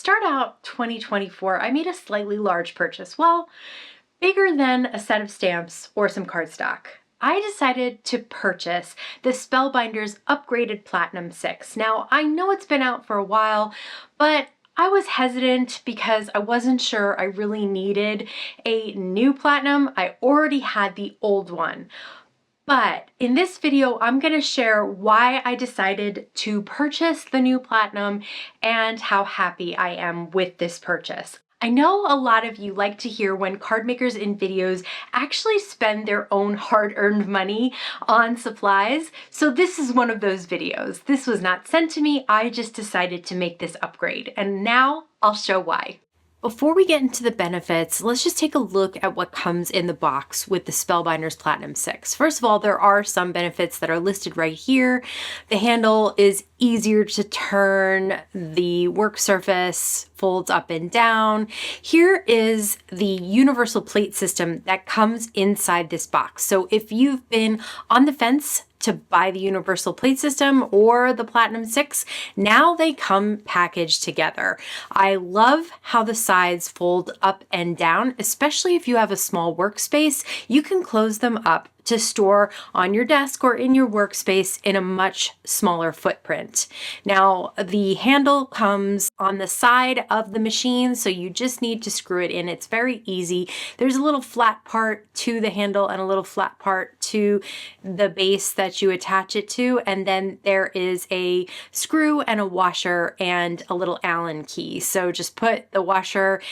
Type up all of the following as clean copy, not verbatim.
start out 2024, I made a slightly large purchase. Well, bigger than a set of stamps or some cardstock. I decided to purchase the Spellbinders upgraded Platinum 6. Now, I know it's been out for a while, but I was hesitant because I wasn't sure I really needed a new Platinum. I already had the old one. But in this video, I'm going to share why I decided to purchase the new Platinum and how happy I am with this purchase. I know a lot of you like to hear when card makers in videos actually spend their own hard-earned money on supplies, so this is one of those videos. This was not sent to me, I just decided to make this upgrade, and now I'll show why. Before we get into the benefits, let's just take a look at what comes in the box with the Spellbinders Platinum 6. First of all, there are some benefits that are listed right here. The handle is easier to turn, the work surface folds up and down. Here is the universal plate system that comes inside this box. So if you've been on the fence to buy the universal plate system or the Platinum 6, now they come packaged together. I love how the sides fold up and down, especially if you have a small workspace. You can close them up to store on your desk or in your workspace in a much smaller footprint. Now, the handle comes on the side of the machine, so you just need to screw it in. It's very easy. There's a little flat part to the handle and a little flat part to the base that you attach it to, and then there is a screw and a washer and a little Allen key. So just put the washer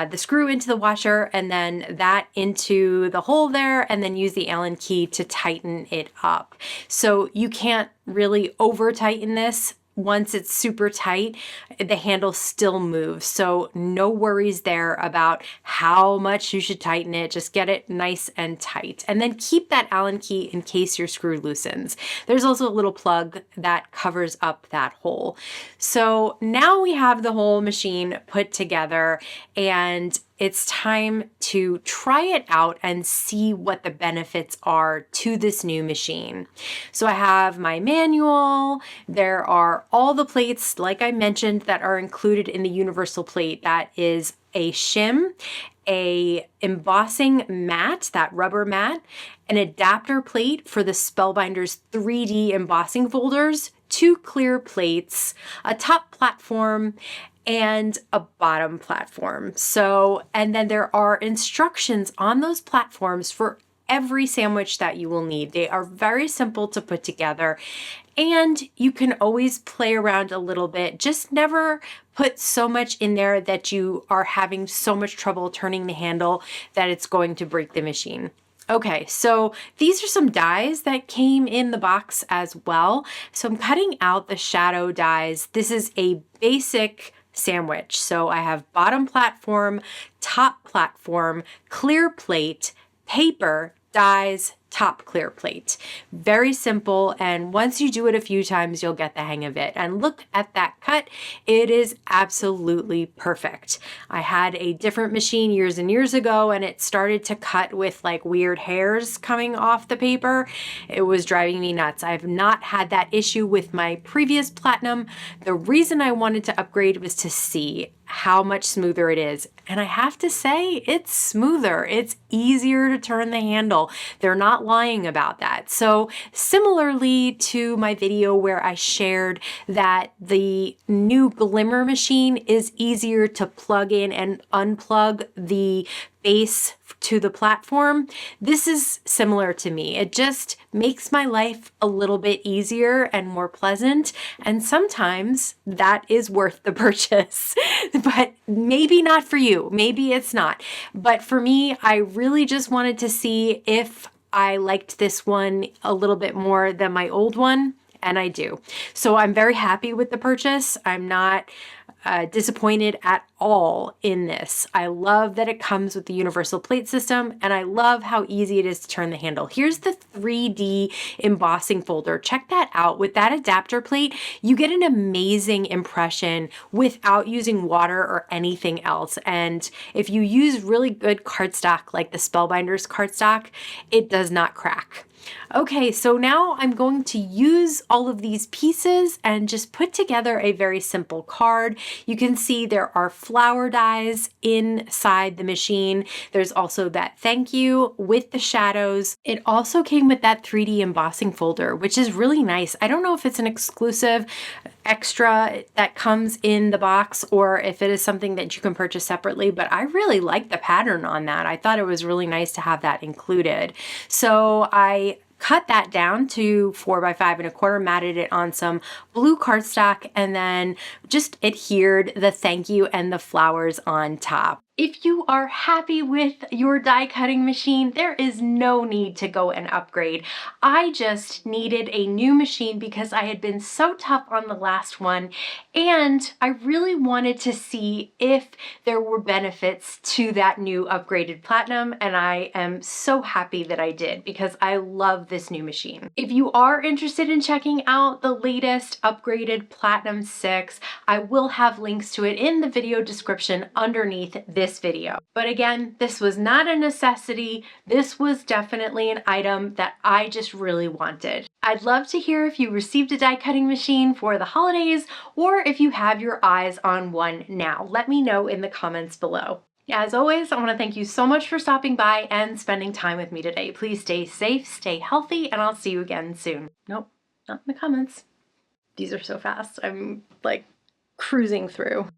the screw into the washer and then that into the hole there, and then use the Allen key to tighten it up. So you can't really over tighten this. Once it's super tight, the handle still moves. So no worries there about how much you should tighten it. Just get it nice and tight. And then keep that Allen key in case your screw loosens. There's also a little plug that covers up that hole. So now we have the whole machine put together, and it's time to try it out and see what the benefits are to this new machine. So I have my manual. There are all the plates, like I mentioned, that are included in the universal plate. That is a shim, a embossing mat, that rubber mat, an adapter plate for the Spellbinders 3D embossing folders, 2 clear plates, a top platform, and a bottom platform. So, and then there are instructions on those platforms for every sandwich that you will need. They are very simple to put together, and you can always play around a little bit. Just never put so much in there that you are having so much trouble turning the handle that it's going to break the machine. Okay, so these are some dies that came in the box as well. So I'm cutting out the shadow dies. This is a basic sandwich. So I have bottom platform, top platform, clear plate, paper, dies, top clear plate. Very simple, and once you do it a few times, you'll get the hang of it. And look at that cut. It is absolutely perfect. I had a different machine years and years ago, and it started to cut with like weird hairs coming off the paper. It was driving me nuts. I've not had that issue with my previous Platinum. The reason I wanted to upgrade was to see how much smoother it is. And I have to say, it's smoother. It's easier to turn the handle. They're not lying about that. So similarly to my video where I shared that the new Glimmer machine is easier to plug in and unplug the base to the platform, this is similar to me. It just makes my life a little bit easier and more pleasant, and sometimes that is worth the purchase. But maybe not for you, maybe it's not. But for me, I really just wanted to see if I liked this one a little bit more than my old one, and I do. So I'm very happy with the purchase. I'm not disappointed at all in this. I love that it comes with the universal plate system, and I love how easy it is to turn the handle. Here's the 3D embossing folder. Check that out. With that adapter plate, you get an amazing impression without using water or anything else. And if you use really good cardstock like the Spellbinders cardstock, it does not crack. Okay, so now I'm going to use all of these pieces and just put together a very simple card. You can see there are flower dies inside the machine. There's also that thank you with the shadows. It also came with that 3D embossing folder, which is really nice. I don't know if it's an exclusive extra that comes in the box or if it is something that you can purchase separately, but I really like the pattern on that. I thought it was really nice to have that included. So I cut that down to 4x5 1/4, matted it on some blue cardstock, and then just adhered the thank you and the flowers on top. If you are happy with your die cutting machine, there is no need to go and upgrade. I just needed a new machine because I had been so tough on the last one, and I really wanted to see if there were benefits to that new upgraded Platinum, and I am so happy that I did because I love this new machine. If you are interested in checking out the latest upgraded Platinum 6, I will have links to it in the video description underneath this video. But again, this was not a necessity. This was definitely an item that I just really wanted. I'd love to hear if you received a die cutting machine for the holidays or if you have your eyes on one now. Let me know in the comments below. As always, I want to thank you so much for stopping by and spending time with me today. Please stay safe, stay healthy, and I'll see you again soon. Nope, not in the comments. These are so fast. I'm like cruising through.